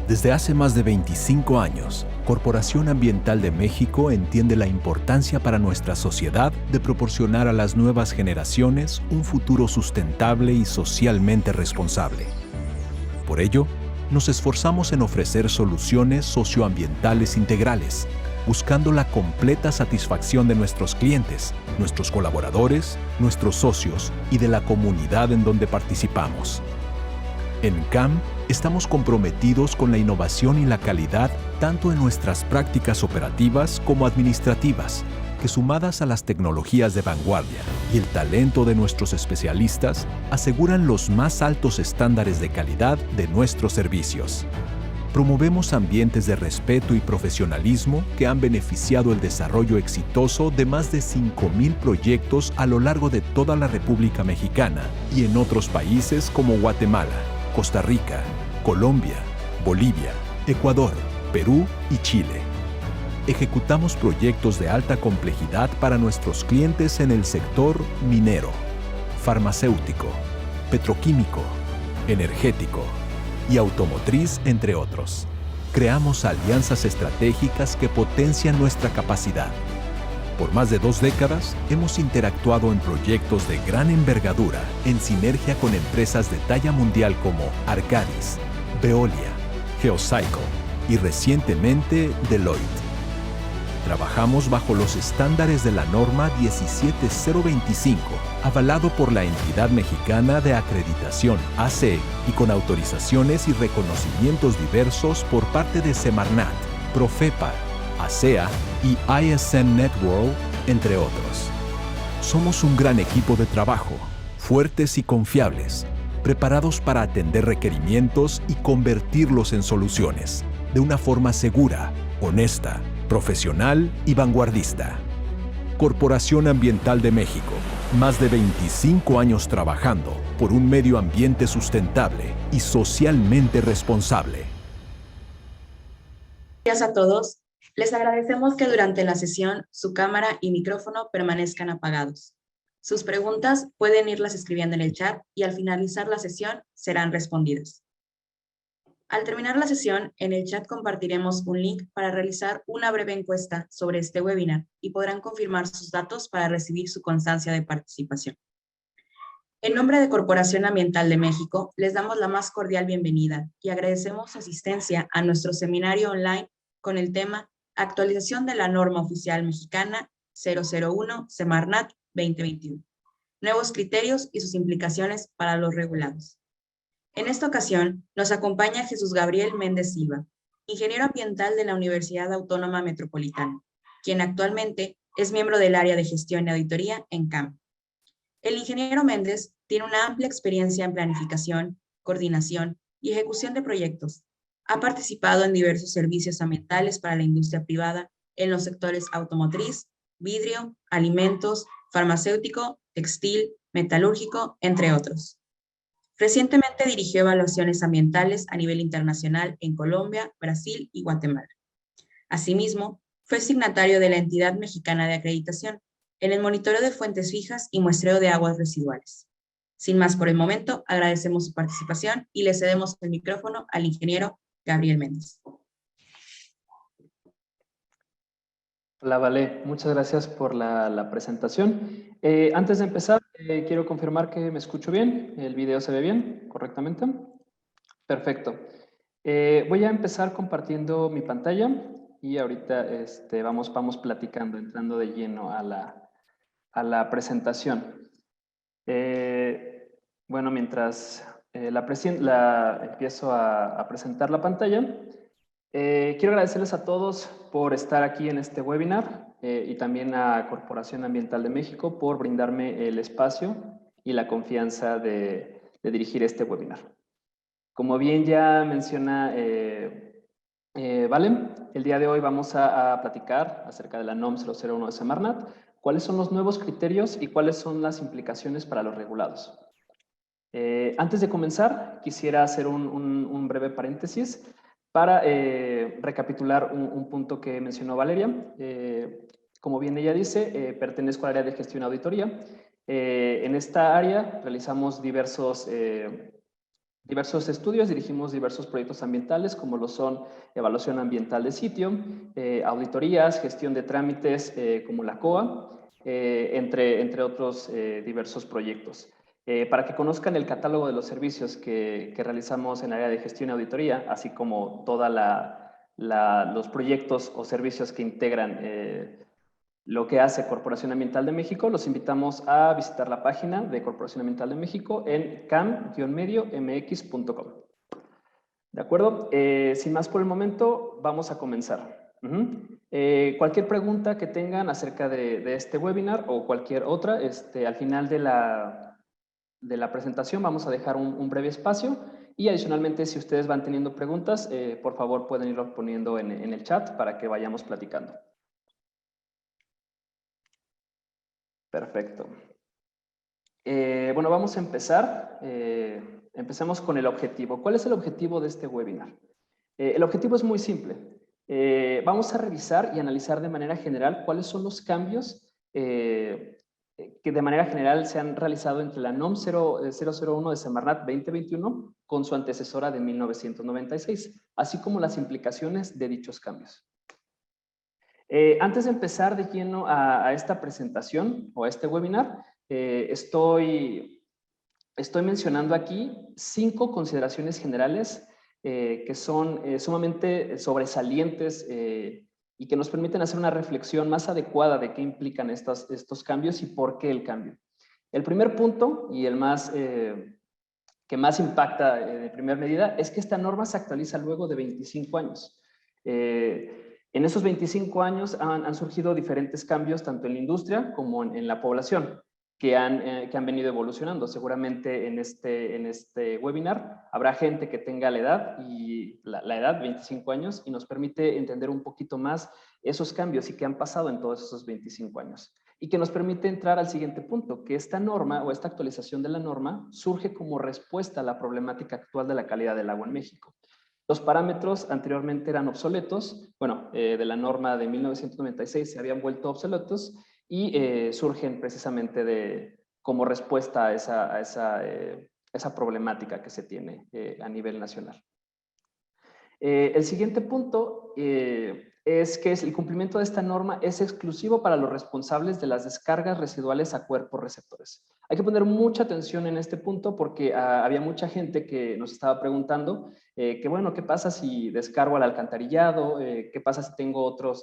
Desde hace más de 25 años, Corporación Ambiental de México entiende la importancia para nuestra sociedad de proporcionar a las nuevas generaciones un futuro sustentable y socialmente responsable. Por ello, nos esforzamos en ofrecer soluciones socioambientales integrales, buscando la completa satisfacción de nuestros clientes, nuestros colaboradores, nuestros socios y de la comunidad en donde participamos. En CAM, estamos comprometidos con la innovación y la calidad tanto en nuestras prácticas operativas como administrativas, que sumadas a las tecnologías de vanguardia y el talento de nuestros especialistas, aseguran los más altos estándares de calidad de nuestros servicios. Promovemos ambientes de respeto y profesionalismo que han beneficiado el desarrollo exitoso de más de 5,000 proyectos a lo largo de toda la República Mexicana y en otros países como Guatemala, Costa Rica, Colombia, Bolivia, Ecuador, Perú y Chile. Ejecutamos proyectos de alta complejidad para nuestros clientes en el sector minero, farmacéutico, petroquímico, energético y automotriz, entre otros. Creamos alianzas estratégicas que potencian nuestra capacidad. Por más de 2 décadas, hemos interactuado en proyectos de gran envergadura en sinergia con empresas de talla mundial como Arcadis, Veolia, Geocycle y recientemente Deloitte. Trabajamos bajo los estándares de la norma 17025, avalado por la entidad mexicana de acreditación ACE y con autorizaciones y reconocimientos diversos por parte de Semarnat, Profepa, ASEA y ISN Networld, entre otros. Somos un gran equipo de trabajo, fuertes y confiables, preparados para atender requerimientos y convertirlos en soluciones, de una forma segura, honesta, profesional y vanguardista. Corporación Ambiental de México, más de 25 años trabajando por un medio ambiente sustentable y socialmente responsable. Gracias a todos. Les agradecemos que durante la sesión su cámara y micrófono permanezcan apagados. Sus preguntas pueden irlas escribiendo en el chat y al finalizar la sesión serán respondidas. Al terminar la sesión, en el chat compartiremos un link para realizar una breve encuesta sobre este webinar y podrán confirmar sus datos para recibir su constancia de participación. En nombre de Corporación Ambiental de México, les damos la más cordial bienvenida y agradecemos su asistencia a nuestro seminario online con el tema Actualización de la Norma Oficial Mexicana 001 Semarnat 2021. Nuevos criterios y sus implicaciones para los regulados. En esta ocasión, nos acompaña Jesús Gabriel Méndez Silva, ingeniero ambiental de la Universidad Autónoma Metropolitana, quien actualmente es miembro del área de gestión y auditoría en CAM. El ingeniero Méndez tiene una amplia experiencia en planificación, coordinación y ejecución de proyectos. Ha participado en diversos servicios ambientales para la industria privada en los sectores automotriz, vidrio, alimentos, farmacéutico, textil, metalúrgico, entre otros. Recientemente dirigió evaluaciones ambientales a nivel internacional en Colombia, Brasil y Guatemala. Asimismo, fue signatario de la entidad mexicana de acreditación en el monitoreo de fuentes fijas y muestreo de aguas residuales. Sin más por el momento, agradecemos su participación y le cedemos el micrófono al ingeniero Gabriel Méndez. Hola, Vale. Muchas gracias por la presentación. Antes de empezar, quiero confirmar que me escucho bien. ¿El video se ve bien correctamente? Perfecto. Voy a empezar compartiendo mi pantalla y ahorita vamos platicando, entrando de lleno a la presentación. Bueno, mientras empiezo a presentar la pantalla, quiero agradecerles a todos por estar aquí en este webinar y también a Corporación Ambiental de México por brindarme el espacio y la confianza de dirigir este webinar. Como bien ya menciona Vale, el día de hoy vamos a platicar acerca de la NOM 001 de Semarnat, cuáles son los nuevos criterios y cuáles son las implicaciones para los regulados. Antes de comenzar, quisiera hacer un breve paréntesis para recapitular un punto que mencionó Valeria. Como bien ella dice, pertenezco al área de gestión y auditoría. En esta área realizamos diversos diversos estudios, dirigimos diversos proyectos ambientales, como lo son evaluación ambiental de sitio, auditorías, gestión de trámites como la COA, entre otros diversos proyectos. Para que conozcan el catálogo de los servicios que realizamos en el área de gestión y auditoría, así como todos los proyectos o servicios que integran lo que hace Corporación Ambiental de México, los invitamos a visitar la página de Corporación Ambiental de México en cam-mediomx.com. ¿De acuerdo? Sin más por el momento, vamos a comenzar. Cualquier pregunta que tengan acerca de este webinar o cualquier otra, al final de la presentación vamos a dejar un breve espacio y adicionalmente si ustedes van teniendo preguntas, por favor pueden irlo poniendo en el chat para que vayamos platicando. Perfecto. Bueno, vamos a empezar. Empecemos con el objetivo. ¿Cuál es el objetivo de este webinar? El objetivo es muy simple. Vamos a revisar y analizar de manera general cuáles son los cambios que de manera general se han realizado entre la NOM 001 de Semarnat 2021 con su antecesora de 1996, así como las implicaciones de dichos cambios. Antes de empezar de lleno a esta presentación o a este webinar, estoy mencionando aquí 5 consideraciones generales que son sumamente sobresalientes y que nos permiten hacer una reflexión más adecuada de qué implican estos cambios y por qué el cambio. El primer punto y el que más impacta de primera medida es que esta norma se actualiza luego de 25 años. En esos 25 años han surgido diferentes cambios tanto en la industria como en la población que han venido evolucionando. Seguramente en este webinar habrá gente que tenga la edad, 25 años, y nos permite entender un poquito más esos cambios y qué han pasado en todos esos 25 años. Y que nos permite entrar al siguiente punto, que esta norma o esta actualización de la norma surge como respuesta a la problemática actual de la calidad del agua en México. Los parámetros anteriormente eran obsoletos, bueno, de la norma de 1996 se habían vuelto obsoletos y surgen precisamente como respuesta a esa problemática que se tiene a nivel nacional. El siguiente punto es que el cumplimiento de esta norma es exclusivo para los responsables de las descargas residuales a cuerpos receptores. Hay que poner mucha atención en este punto porque había mucha gente que nos estaba preguntando que bueno, ¿qué pasa si descargo al alcantarillado? ¿Qué pasa si tengo otro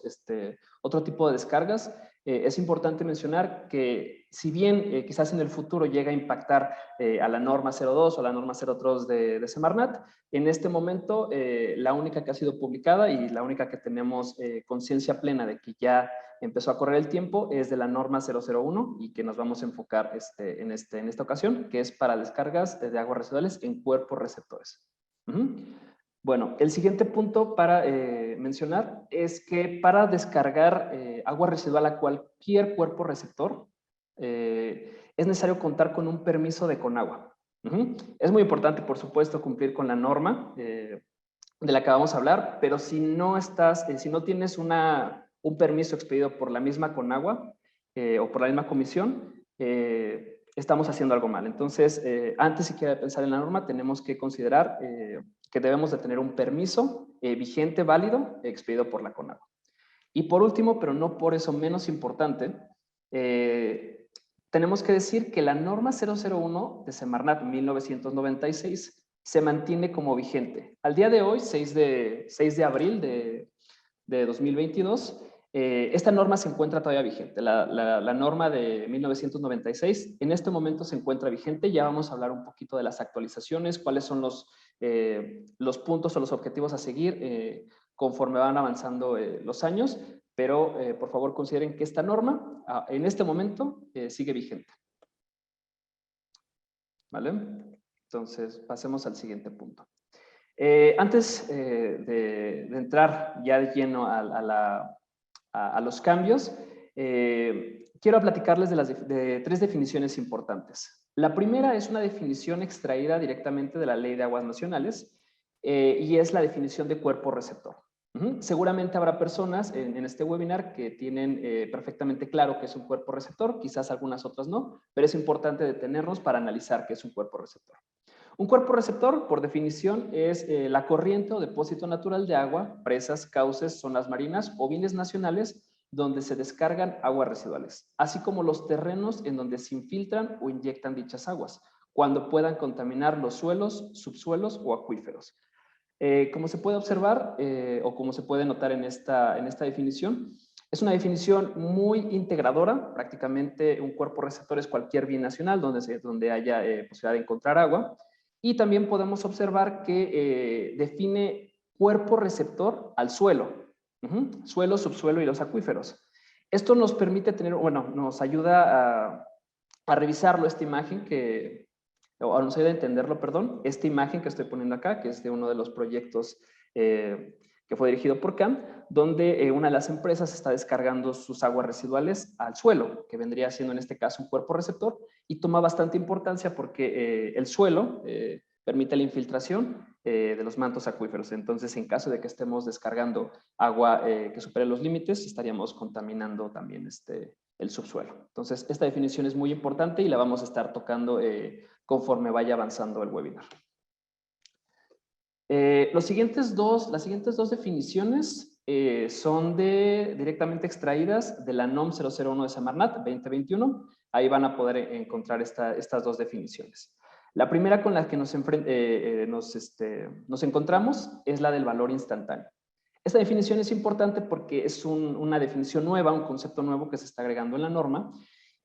tipo de descargas? Es importante mencionar que si bien quizás en el futuro llega a impactar a la norma 02 o a la norma 03 de Semarnat, en este momento la única que ha sido publicada y la única que tenemos conciencia plena de que ya empezó a correr el tiempo es de la norma 001 y que nos vamos a enfocar en esta ocasión, que es para descargas de aguas residuales en cuerpos receptores. Bueno, el siguiente punto para mencionar es que para descargar agua residual a cualquier cuerpo receptor es necesario contar con un permiso de Conagua. Es muy importante, por supuesto, cumplir con la norma de la que vamos a hablar, pero si no tienes un permiso expedido por la misma Conagua o por la misma comisión, estamos haciendo algo mal. Entonces, antes siquiera de pensar en la norma, tenemos que considerar que debemos de tener un permiso vigente, válido, expedido por la Conagua. Y por último, pero no por eso menos importante, tenemos que decir que la norma 001 de Semarnat 1996 se mantiene como vigente. Al día de hoy, 6 de abril de 2022, esta norma se encuentra todavía vigente. La norma de 1996 en este momento se encuentra vigente. Ya vamos a hablar un poquito de las actualizaciones, cuáles son los puntos o los objetivos a seguir conforme van avanzando los años, pero por favor consideren que esta norma en este momento sigue vigente. ¿Vale? Entonces, pasemos al siguiente punto. Antes de entrar ya de lleno a los cambios, quiero platicarles de 3 definiciones importantes. La primera es una definición extraída directamente de la Ley de Aguas Nacionales y es la definición de cuerpo receptor. Seguramente habrá personas en este webinar que tienen perfectamente claro qué es un cuerpo receptor, quizás algunas otras no, pero es importante detenernos para analizar qué es un cuerpo receptor. Un cuerpo receptor, por definición, es la corriente o depósito natural de agua, presas, cauces, zonas marinas o bienes nacionales donde se descargan aguas residuales, así como los terrenos en donde se infiltran o inyectan dichas aguas, cuando puedan contaminar los suelos, subsuelos o acuíferos. Como se puede observar o como se puede notar en esta definición, es una definición muy integradora. Prácticamente un cuerpo receptor es cualquier bien nacional donde haya posibilidad de encontrar agua. Y también podemos observar que define cuerpo receptor al suelo, suelo, subsuelo y los acuíferos. Esto nos permite tener, bueno, nos ayuda a revisarlo, esta imagen o nos ayuda a entenderlo, perdón, esta imagen que estoy poniendo acá, que es de uno de los proyectos que fue dirigido por CAM, donde una de las empresas está descargando sus aguas residuales al suelo, que vendría siendo en este caso un cuerpo receptor, y toma bastante importancia porque el suelo permite la infiltración de los mantos acuíferos. Entonces, en caso de que estemos descargando agua que supere los límites, estaríamos contaminando también el subsuelo. Entonces, esta definición es muy importante y la vamos a estar tocando conforme vaya avanzando el webinar. Las siguientes dos definiciones son directamente extraídas de la NOM 001 de Semarnat 2021. Ahí van a poder encontrar estas dos definiciones. La primera con la que nos encontramos es la del valor instantáneo. Esta definición es importante porque es una definición nueva, un concepto nuevo que se está agregando en la norma.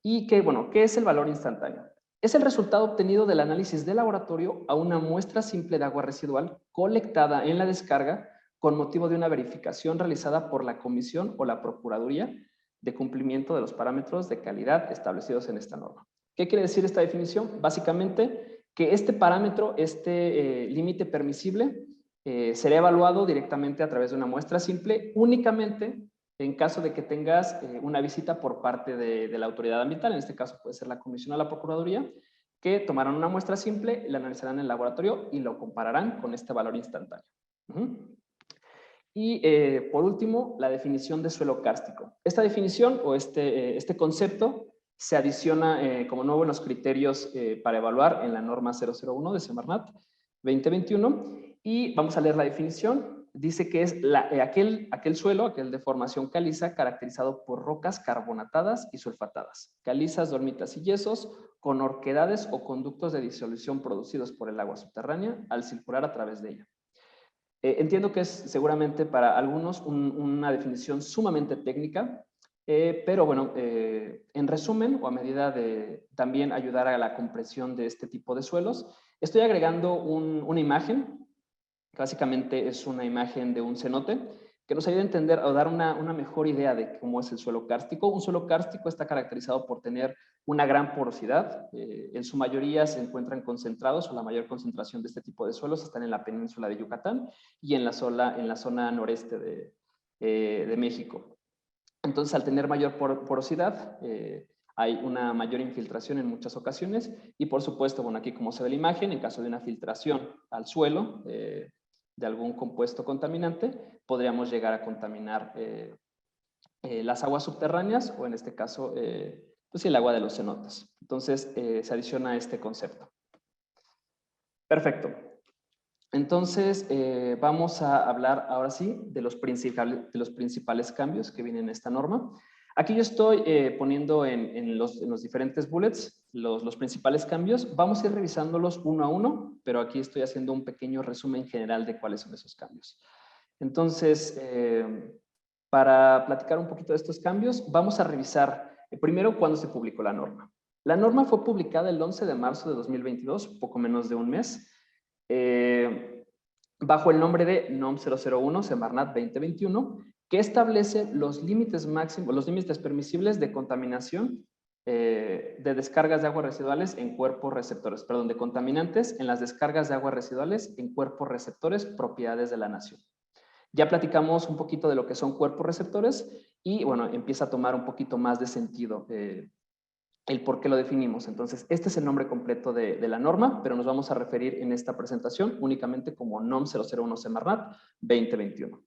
Y que, bueno, ¿qué es el valor instantáneo? Es el resultado obtenido del análisis de laboratorio a una muestra simple de agua residual colectada en la descarga con motivo de una verificación realizada por la Comisión o la Procuraduría de cumplimiento de los parámetros de calidad establecidos en esta norma. ¿Qué quiere decir esta definición? Básicamente que este parámetro, límite permisible, será evaluado directamente a través de una muestra simple únicamente en caso de que tengas una visita por parte de la autoridad ambiental, en este caso puede ser la Comisión o la Procuraduría, que tomarán una muestra simple, la analizarán en el laboratorio y lo compararán con este valor instantáneo. Y por último, la definición de suelo kárstico. Esta definición o este concepto se adiciona como nuevo en los criterios para evaluar en la norma 001 de Semarnat 2021. Y vamos a leer la definición. Dice que es aquel suelo, aquel de formación caliza, caracterizado por rocas carbonatadas y sulfatadas, calizas, dolmitas y yesos, con orquedades o conductos de disolución producidos por el agua subterránea al circular a través de ella. Entiendo que es seguramente para algunos una definición sumamente técnica, pero bueno, en resumen, o a medida de también ayudar a la comprensión de este tipo de suelos, estoy agregando una imagen. Básicamente es una imagen de un cenote que nos ayuda a entender o dar una mejor idea de cómo es el suelo kárstico. Un suelo kárstico está caracterizado por tener una gran porosidad. En su mayoría se encuentran concentrados, o la mayor concentración de este tipo de suelos están en la península de Yucatán y en la zona noreste de México. Entonces, al tener mayor porosidad, hay una mayor infiltración en muchas ocasiones y, por supuesto, bueno, aquí como se ve la imagen, en caso de una filtración al suelo de algún compuesto contaminante, podríamos llegar a contaminar las aguas subterráneas o, en este caso, pues el agua de los cenotes. Entonces, se adiciona este concepto. Perfecto. Entonces, vamos a hablar ahora sí de los principales cambios que vienen en esta norma. Aquí yo estoy poniendo en los diferentes bullets los principales cambios. Vamos a ir revisándolos uno a uno, pero aquí estoy haciendo un pequeño resumen general de cuáles son esos cambios. Entonces, para platicar un poquito de estos cambios, vamos a revisar primero cuándo se publicó la norma. La norma fue publicada el 11 de marzo de 2022, poco menos de un mes, bajo el nombre de NOM 001 Semarnat 2021, que establece los límites máximos, los límites permisibles de contaminación de descargas de aguas residuales en cuerpos receptores, perdón, de contaminantes en las descargas de aguas residuales en cuerpos receptores propiedades de la nación. Ya platicamos un poquito de lo que son cuerpos receptores y, bueno, empieza a tomar un poquito más de sentido el por qué lo definimos. Entonces, este es el nombre completo de la norma, pero nos vamos a referir en esta presentación únicamente como NOM 001 Semarnat 2021.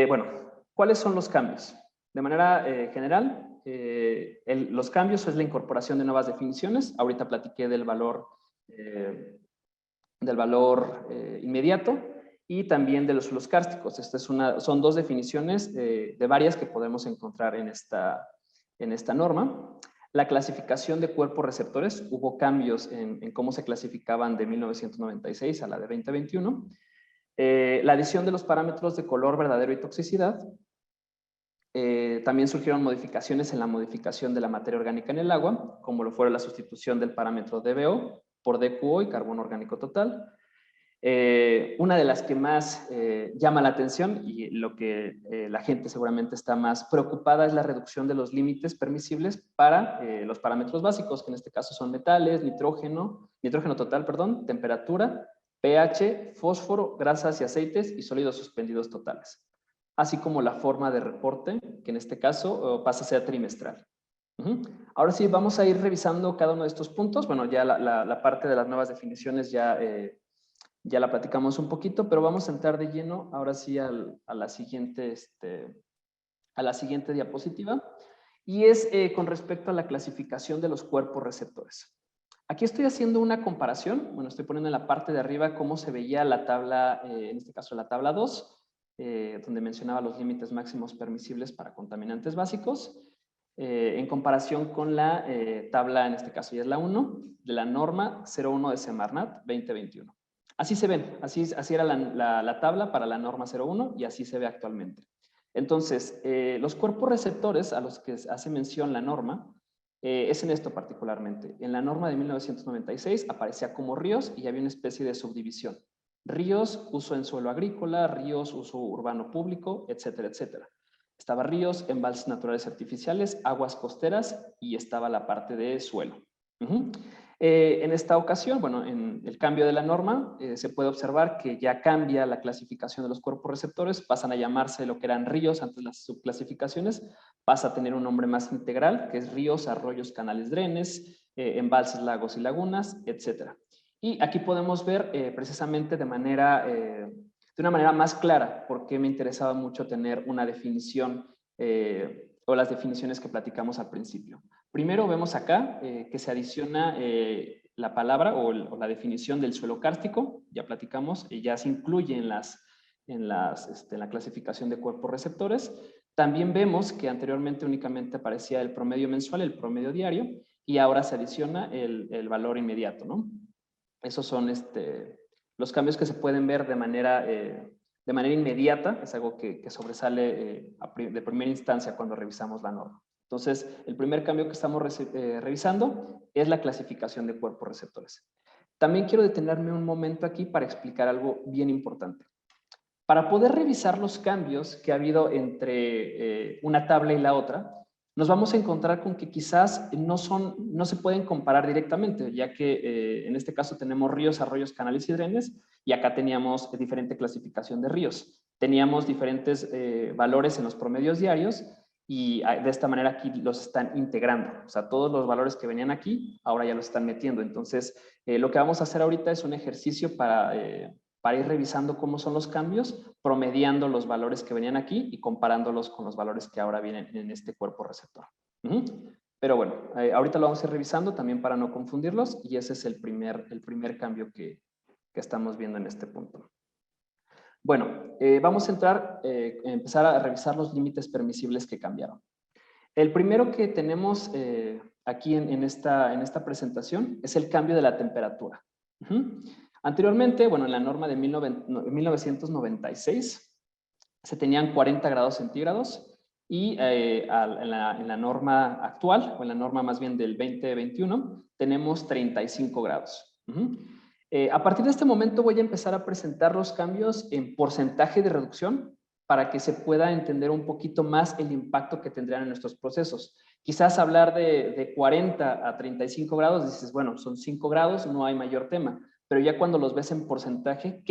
Bueno, ¿cuáles son los cambios? De manera general, los cambios es la incorporación de nuevas definiciones. Ahorita platiqué del valor inmediato y también de los suelos kársticos. Son dos definiciones de varias que podemos encontrar en esta norma. La clasificación de cuerpos receptores, hubo cambios en cómo se clasificaban de 1996 a la de 2021. La adición de los parámetros de color verdadero y toxicidad. También surgieron modificaciones en la modificación de la materia orgánica en el agua, como lo fue la sustitución del parámetro DBO por DQO y carbono orgánico total. Una de las que más llama la atención y lo que la gente seguramente está más preocupada es la reducción de los límites permisibles para los parámetros básicos, que en este caso son metales, nitrógeno total, perdón, temperatura, pH, fósforo, grasas y aceites y sólidos suspendidos totales, así como la forma de reporte, que en este caso pasa a ser trimestral. Ahora sí, vamos a ir revisando cada uno de estos puntos. Bueno, ya la parte de las nuevas definiciones ya la platicamos un poquito, pero vamos a entrar de lleno ahora sí a la siguiente diapositiva, y es con respecto a la clasificación de los cuerpos receptores. Aquí estoy haciendo una comparación, bueno, estoy poniendo en la parte de arriba cómo se veía la tabla, en este caso la tabla 2, donde mencionaba los límites máximos permisibles para contaminantes básicos, en comparación con la tabla, en este caso ya es la 1, de la norma 01 de Semarnat 2021. Así se ven, así era la tabla para la norma 01 y así se ve actualmente. Entonces, los cuerpos receptores a los que hace mención la norma, es en esto particularmente. En la norma de 1996 aparecía como ríos y había una especie de subdivisión. Ríos, uso en suelo agrícola, ríos, uso urbano público, etcétera, etcétera. Estaba ríos, embalses naturales artificiales, aguas costeras y estaba la parte de suelo. En esta ocasión, bueno, en el cambio de la norma, se puede observar que ya cambia la clasificación de los cuerpos receptores, pasan a llamarse lo que eran ríos antes de las subclasificaciones, pasa a tener un nombre más integral, que es ríos, arroyos, canales, drenes, embalses, lagos y lagunas, etcétera. Y aquí podemos ver precisamente de una manera más clara por qué me interesaba mucho tener una definición o las definiciones que platicamos al principio. Primero vemos acá que se adiciona la palabra o la definición del suelo kárstico, ya platicamos, ya se incluye en la clasificación de cuerpos receptores. También vemos que anteriormente únicamente aparecía el promedio mensual, el promedio diario, y ahora se adiciona el valor inmediato, ¿no? Esos son los cambios que se pueden ver de manera inmediata, es algo que sobresale de primera instancia cuando revisamos la norma. Entonces, el primer cambio que estamos revisando es la clasificación de cuerpos receptores. También quiero detenerme un momento aquí para explicar algo bien importante. Para poder revisar los cambios que ha habido entre una tabla y la otra, nos vamos a encontrar con que quizás no se pueden comparar directamente, ya que en este caso tenemos ríos, arroyos, canales y drenes, y acá teníamos diferente clasificación de ríos. Teníamos diferentes valores en los promedios diarios, y de esta manera aquí los están integrando. O sea, todos los valores que venían aquí, ahora ya los están metiendo. Entonces, lo que vamos a hacer ahorita es un ejercicio para ir revisando cómo son los cambios, promediando los valores que venían aquí y comparándolos con los valores que ahora vienen en este cuerpo receptor. Pero bueno, ahorita lo vamos a ir revisando también para no confundirlos, y ese es el primer cambio que estamos viendo en este punto. Bueno, vamos a empezar a revisar los límites permisibles que cambiaron. El primero que tenemos aquí en esta presentación es el cambio de la temperatura. Anteriormente, bueno, en la norma de 1996 se tenían 40 grados centígrados y en la norma actual, o en la norma más bien del 2021, tenemos 35 grados. A partir de este momento voy a empezar a presentar los cambios en porcentaje de reducción para que se pueda entender un poquito más el impacto que tendrían en nuestros procesos. Quizás hablar de 40 a 35 grados, dices, bueno, son 5 grados, no hay mayor tema, pero ya cuando los ves en porcentaje,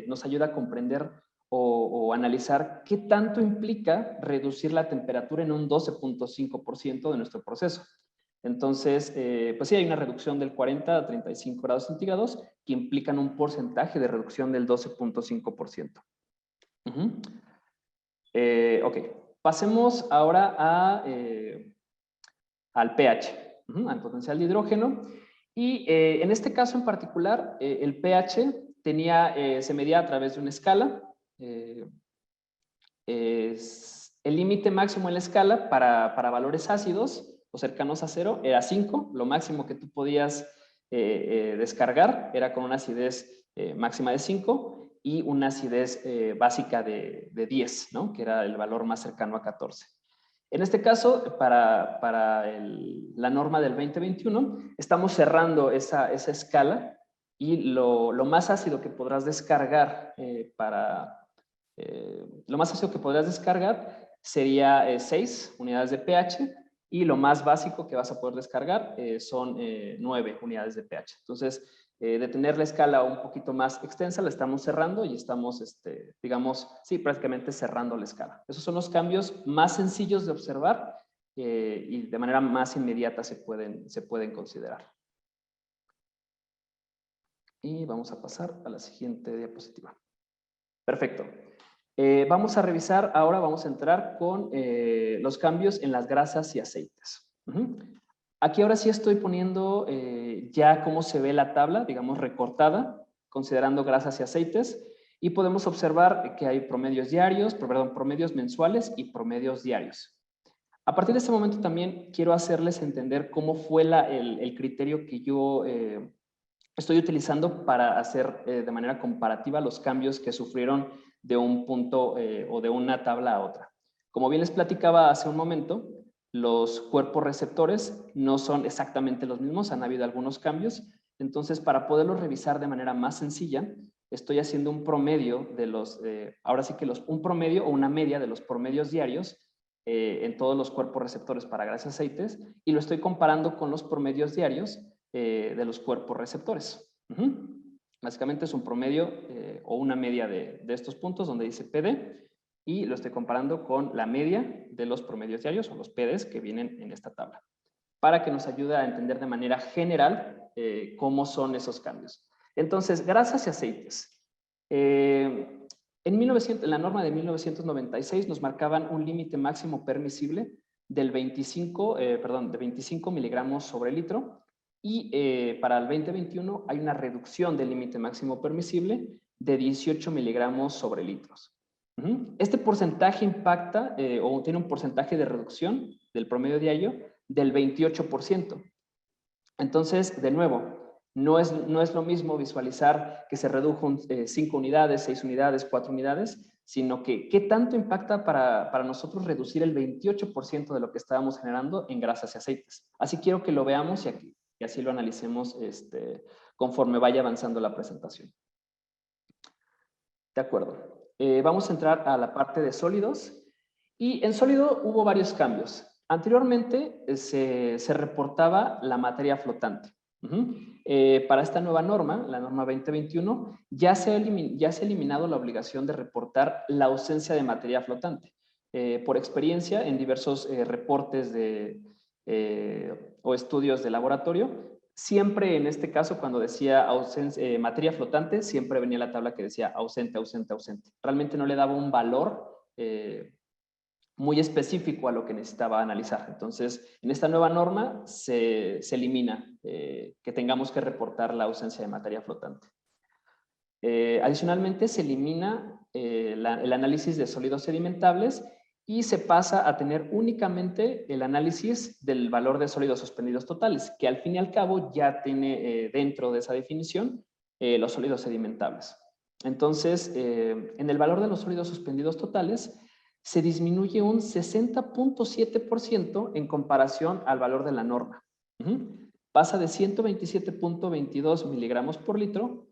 nos ayuda a comprender o analizar qué tanto implica reducir la temperatura en un 12.5% de nuestro proceso. Entonces, pues sí, hay una reducción del 40 a 35 grados centígrados que implican un porcentaje de reducción del 12.5%. Ok, pasemos ahora al pH, al potencial de hidrógeno. Y en este caso en particular, el pH se medía a través de una escala. El límite máximo en la escala para valores ácidos o cercanos a 0 era 5. Lo máximo que tú podías descargar era con una acidez máxima de 5 y una acidez básica de 10, ¿no? Que era el valor más cercano a 14. En este caso, para la norma del 2021, estamos cerrando esa escala y lo más ácido que podrás descargar sería 6 unidades de pH y lo más básico que vas a poder descargar son 9 unidades de pH. Entonces, de tener la escala un poquito más extensa, la estamos cerrando y estamos, digamos, sí, prácticamente cerrando la escala. Esos son los cambios más sencillos de observar y de manera más inmediata se pueden considerar. Y vamos a pasar a la siguiente diapositiva. Perfecto. Vamos a revisar, ahora vamos a entrar con los cambios en las grasas y aceites. Aquí ahora sí estoy poniendo ya cómo se ve la tabla, digamos recortada, considerando grasas y aceites, y podemos observar que hay promedios mensuales y promedios diarios. A partir de este momento también quiero hacerles entender cómo fue el criterio que yo estoy utilizando para hacer de manera comparativa los cambios que sufrieron de un punto o de una tabla a otra. Como bien les platicaba hace un momento, los cuerpos receptores no son exactamente los mismos, han habido algunos cambios. Entonces, para poderlos revisar de manera más sencilla, estoy haciendo un promedio de un promedio o una media de los promedios diarios en todos los cuerpos receptores para grasas y aceites, y lo estoy comparando con los promedios diarios de los cuerpos receptores. Básicamente es un promedio o una media de estos puntos donde dice PD, y lo estoy comparando con la media de los promedios diarios o los PDs que vienen en esta tabla, para que nos ayude a entender de manera general cómo son esos cambios. Entonces, grasas y aceites. En la norma de 1996 nos marcaban un límite máximo permisible de 25 miligramos sobre litro, y para el 2021 hay una reducción del límite máximo permisible de 18 miligramos sobre litros. Este porcentaje impacta o tiene un porcentaje de reducción del promedio diario del 28%. Entonces, de nuevo, no es lo mismo visualizar que se redujo 5 unidades, 6 unidades, 4 unidades, sino que qué tanto impacta para nosotros reducir el 28% de lo que estábamos generando en grasas y aceites. Así quiero que lo veamos y así lo analicemos conforme vaya avanzando la presentación. De acuerdo. Vamos a entrar a la parte de sólidos. Y en sólido hubo varios cambios. Anteriormente se reportaba la materia flotante. Para esta nueva norma, la norma 2021, ya se ha eliminado la obligación de reportar la ausencia de materia flotante. Por experiencia, en diversos reportes o estudios de laboratorio, siempre en este caso cuando decía materia flotante, siempre venía la tabla que decía ausente, ausente, ausente. Realmente no le daba un valor muy específico a lo que necesitaba analizar. Entonces, en esta nueva norma se elimina que tengamos que reportar la ausencia de materia flotante. Adicionalmente, se elimina el análisis de sólidos sedimentables y se pasa a tener únicamente el análisis del valor de sólidos suspendidos totales, que al fin y al cabo ya tiene dentro de esa definición los sólidos sedimentables. Entonces, en el valor de los sólidos suspendidos totales, se disminuye un 60.7% en comparación al valor de la norma. Pasa de 127.22 miligramos por litro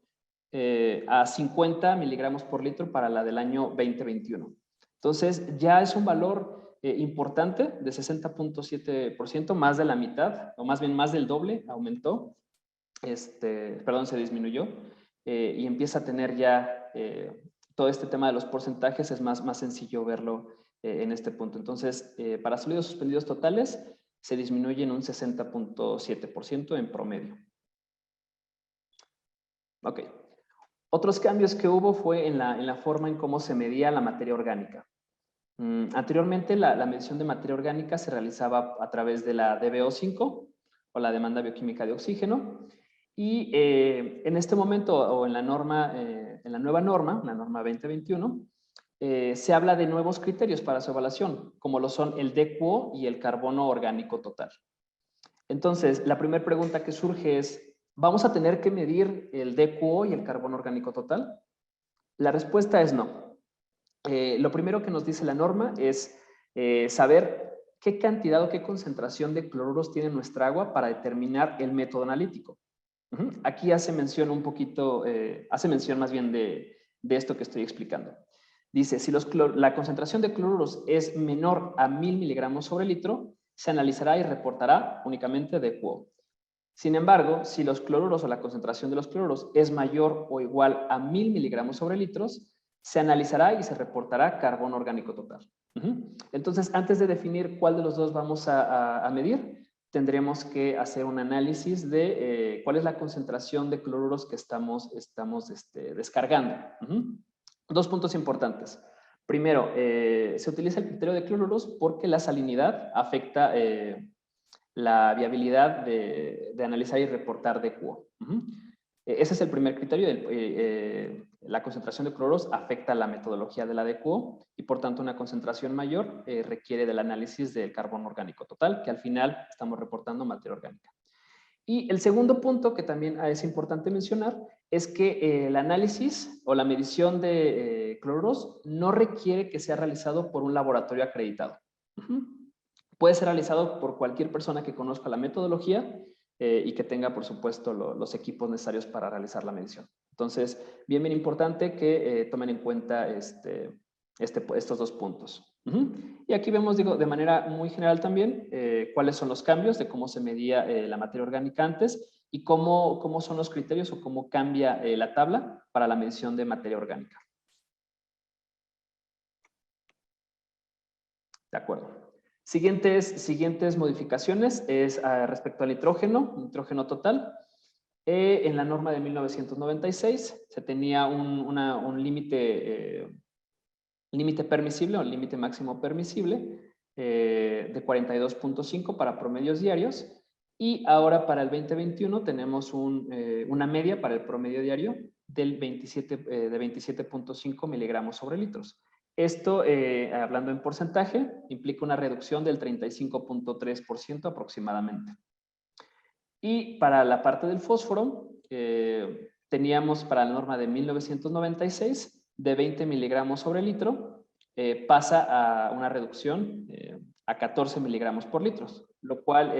a 50 miligramos por litro para la del año 2021. Entonces, ya es un valor importante de 60.7%, más de la mitad, o más bien más del doble, aumentó, se disminuyó, y empieza a tener ya todo este tema de los porcentajes, es más sencillo verlo en este punto. Entonces, para sólidos suspendidos totales, se disminuye en un 60.7% en promedio. Ok. Otros cambios que hubo fue en la forma en cómo se medía la materia orgánica. Anteriormente, la medición de materia orgánica se realizaba a través de la DBO5 o o la demanda bioquímica de oxígeno. Y en este momento, o en la norma, en la nueva norma, la norma 2021, se habla de nuevos criterios para su evaluación, como lo son el DQO y el carbono orgánico total. Entonces, la primera pregunta que surge es, ¿vamos a tener que medir el DQO y el carbono orgánico total? La respuesta es no. Lo primero que nos dice la norma es saber qué cantidad o qué concentración de cloruros tiene nuestra agua para determinar el método analítico. Aquí hace mención un poquito, hace mención más bien de esto que estoy explicando. Dice, si la concentración de cloruros es menor a 1000 miligramos sobre litro, se analizará y reportará únicamente DQO. Sin embargo, si los cloruros o la concentración de los cloruros es mayor o igual a 1000 miligramos sobre litros, se analizará y se reportará carbono orgánico total. Entonces, antes de definir cuál de los dos vamos a medir, tendremos que hacer un análisis de cuál es la concentración de cloruros que estamos descargando. Dos puntos importantes. Primero, se utiliza el criterio de cloruros porque la salinidad afecta la viabilidad de analizar y reportar DQO. Ese es el primer criterio. La concentración de cloruros afecta la metodología de la DQO y por tanto una concentración mayor requiere del análisis del carbono orgánico total, que al final estamos reportando materia orgánica. Y el segundo punto que también es importante mencionar es que el análisis o la medición de cloruros no requiere que sea realizado por un laboratorio acreditado. Puede ser realizado por cualquier persona que conozca la metodología y que tenga, por supuesto, los equipos necesarios para realizar la medición. Entonces, bien importante que tomen en cuenta estos dos puntos. Y aquí vemos, digo, de manera muy general también cuáles son los cambios de cómo se medía la materia orgánica antes y cómo son los criterios o cómo cambia la tabla para la medición de materia orgánica. De acuerdo. Siguientes modificaciones es respecto al nitrógeno total. En la norma de 1996 se tenía un límite permisible o límite máximo permisible de 42.5 para promedios diarios y ahora para el 2021 tenemos una media para el promedio diario de 27.5 miligramos sobre litros. Esto, hablando en porcentaje, implica una reducción del 35.3% aproximadamente. Y para la parte del fósforo, teníamos para la norma de 1996 de 20 miligramos sobre litro, pasa a una reducción a 14 miligramos por litro, lo cual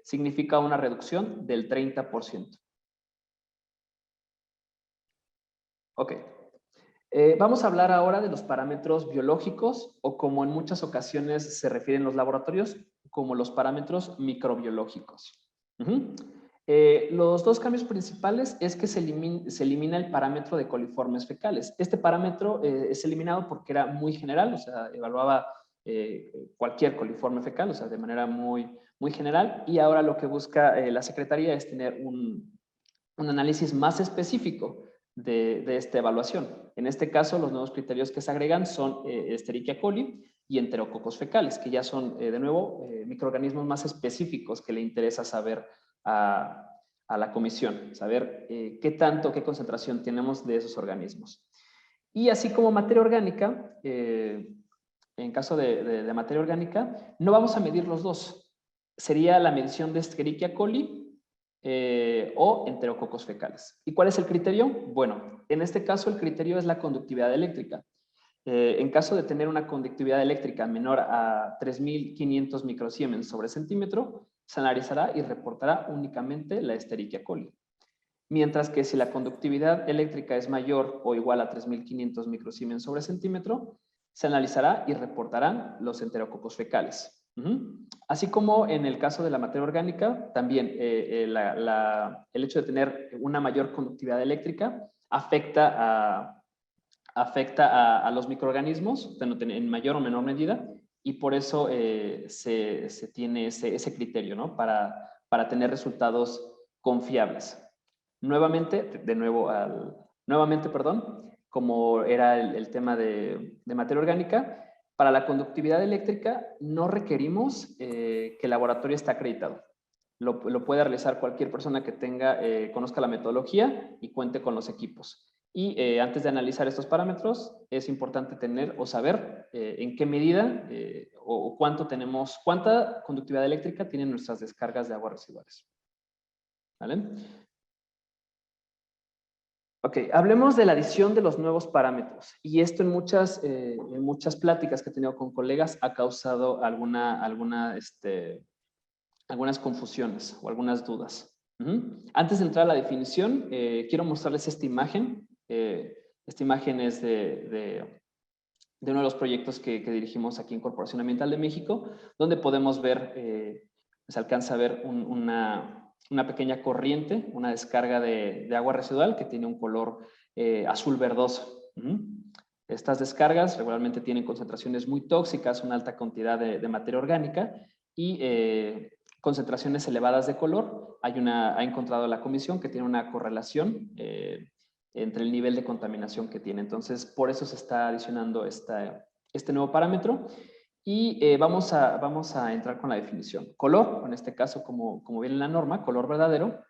significa una reducción del 30%. Ok. Vamos a hablar ahora de los parámetros biológicos o como en muchas ocasiones se refieren los laboratorios, como los parámetros microbiológicos. Los dos cambios principales es que se elimina el parámetro de coliformes fecales. Este parámetro es eliminado porque era muy general, o sea, evaluaba cualquier coliforme fecal, o sea, de manera muy general, y ahora lo que busca la Secretaría es tener un análisis más específico de esta evaluación. En este caso, los nuevos criterios que se agregan son Escherichia coli y enterococos fecales, que ya son, de nuevo, microorganismos más específicos que le interesa saber a la comisión, saber qué concentración tenemos de esos organismos. Y así como materia orgánica, en caso de materia orgánica, no vamos a medir los dos. Sería la medición de Escherichia coli o enterococos fecales. ¿Y cuál es el criterio? Bueno, en este caso el criterio es la conductividad eléctrica. En caso de tener una conductividad eléctrica menor a 3.500 microsiemens sobre centímetro, se analizará y reportará únicamente la Escherichia coli. Mientras que si la conductividad eléctrica es mayor o igual a 3.500 microsiemens sobre centímetro, se analizará y reportarán los enterococos fecales. Así como en el caso de la materia orgánica, también el hecho de tener una mayor conductividad eléctrica afecta a los microorganismos en mayor o menor medida y por eso se tiene ese criterio, ¿no? Para tener resultados confiables. Nuevamente, como era el tema de materia orgánica, para la conductividad eléctrica no requerimos que el laboratorio esté acreditado. lo puede realizar cualquier persona que conozca la metodología y cuente con los equipos. Y antes de analizar estos parámetros, es importante tener o saber en qué medida o cuánta conductividad eléctrica tienen nuestras descargas de aguas residuales. ¿Vale? Ok, hablemos de la adición de los nuevos parámetros. Y esto en muchas pláticas que he tenido con colegas ha causado algunas confusiones o algunas dudas. Antes de entrar a la definición, quiero mostrarles esta imagen. Esta imagen es de uno de los proyectos que dirigimos aquí en Corporación Ambiental de México, donde podemos ver, se alcanza a ver una pequeña corriente, una descarga de agua residual que tiene un color azul verdoso. Estas descargas regularmente tienen concentraciones muy tóxicas, una alta cantidad de materia orgánica y concentraciones elevadas de color. Ha encontrado la comisión que tiene una correlación entre el nivel de contaminación que tiene. Entonces, por eso se está adicionando este nuevo parámetro. Y vamos a entrar con la definición. Color, en este caso, como viene en la norma, color verdadero,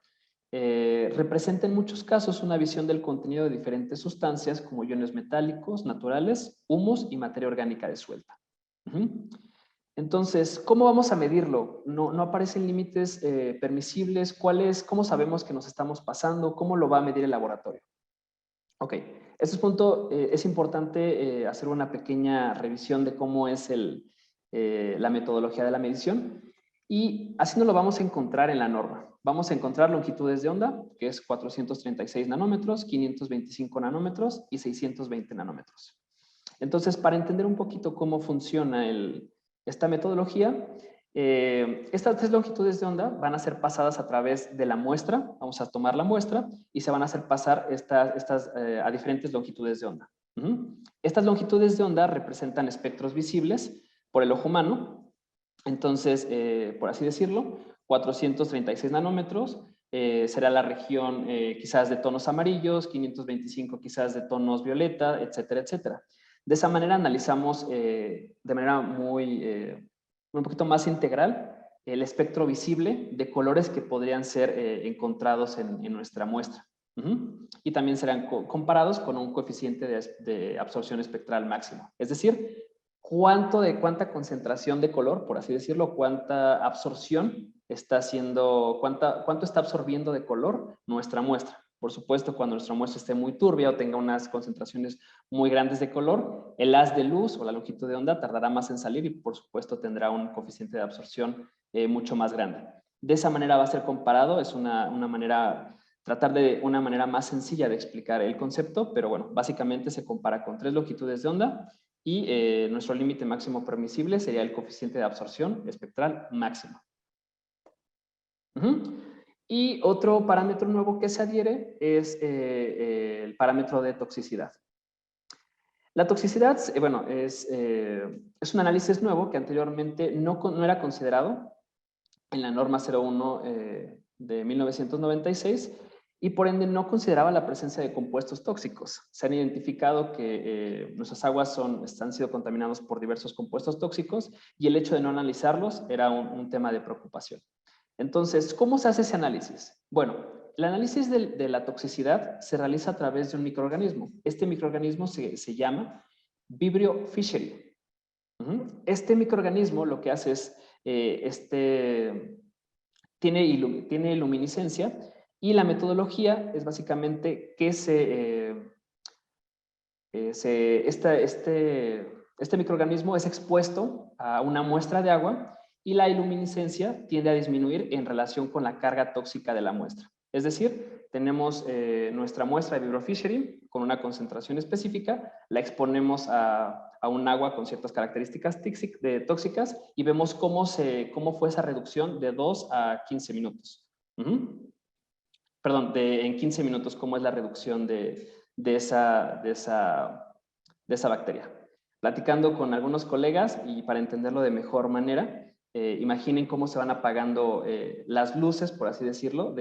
representa en muchos casos una visión del contenido de diferentes sustancias como iones metálicos, naturales, humos y materia orgánica disuelta. Entonces, ¿cómo vamos a medirlo? No aparecen límites permisibles. ¿Cómo sabemos que nos estamos pasando? ¿Cómo lo va a medir el laboratorio? Ok, este punto es importante hacer una pequeña revisión de cómo es la metodología de la medición y así nos lo vamos a encontrar en la norma. Vamos a encontrar longitudes de onda, que es 436 nanómetros, 525 nanómetros y 620 nanómetros. Entonces, para entender un poquito cómo funciona esta metodología, estas 3 longitudes de onda van a ser pasadas a través de la muestra. Vamos a tomar la muestra y se van a hacer pasar a diferentes longitudes de onda. Estas longitudes de onda representan espectros visibles por el ojo humano. Entonces, por así decirlo, 436 nanómetros será la región quizás de tonos amarillos, 525 quizás de tonos violeta, etcétera, etcétera. De esa manera analizamos de manera un poquito más integral el espectro visible de colores que podrían ser encontrados en nuestra muestra. Y también serán comparados con un coeficiente de absorción espectral máximo. Es decir, cuánta concentración de color, por así decirlo, cuánta absorción está haciendo, cuánto está absorbiendo de color nuestra muestra. Por supuesto, cuando nuestra muestra esté muy turbia o tenga unas concentraciones muy grandes de color, el haz de luz o la longitud de onda tardará más en salir y por supuesto tendrá un coeficiente de absorción mucho más grande. De esa manera va a ser comparado, es tratar de una manera más sencilla de explicar el concepto, pero bueno, básicamente se compara con 3 longitudes de onda y nuestro límite máximo permisible sería el coeficiente de absorción espectral máximo. Y otro parámetro nuevo que se adhiere es el parámetro de toxicidad. La toxicidad, bueno, es un análisis nuevo que anteriormente no era considerado en la norma 01 de 1996 y por ende no consideraba la presencia de compuestos tóxicos. Se han identificado que nuestras aguas han sido contaminadas por diversos compuestos tóxicos y el hecho de no analizarlos era un tema de preocupación. Entonces, ¿cómo se hace ese análisis? Bueno, el análisis de la toxicidad se realiza a través de un microorganismo. Este microorganismo se llama Vibrio fischeri. Este microorganismo lo que hace es, tiene luminiscencia y la metodología es básicamente que este microorganismo es expuesto a una muestra de agua y la luminiscencia tiende a disminuir en relación con la carga tóxica de la muestra. Es decir, tenemos nuestra muestra de Vibrio fischeri con una concentración específica, la exponemos a un agua con ciertas características tóxicas y vemos cómo fue esa reducción de 2 a 15 minutos. Perdón, en 15 minutos, cómo es la reducción de esa bacteria. Platicando con algunos colegas y para entenderlo de mejor manera, imaginen cómo se van apagando las luces, por así decirlo,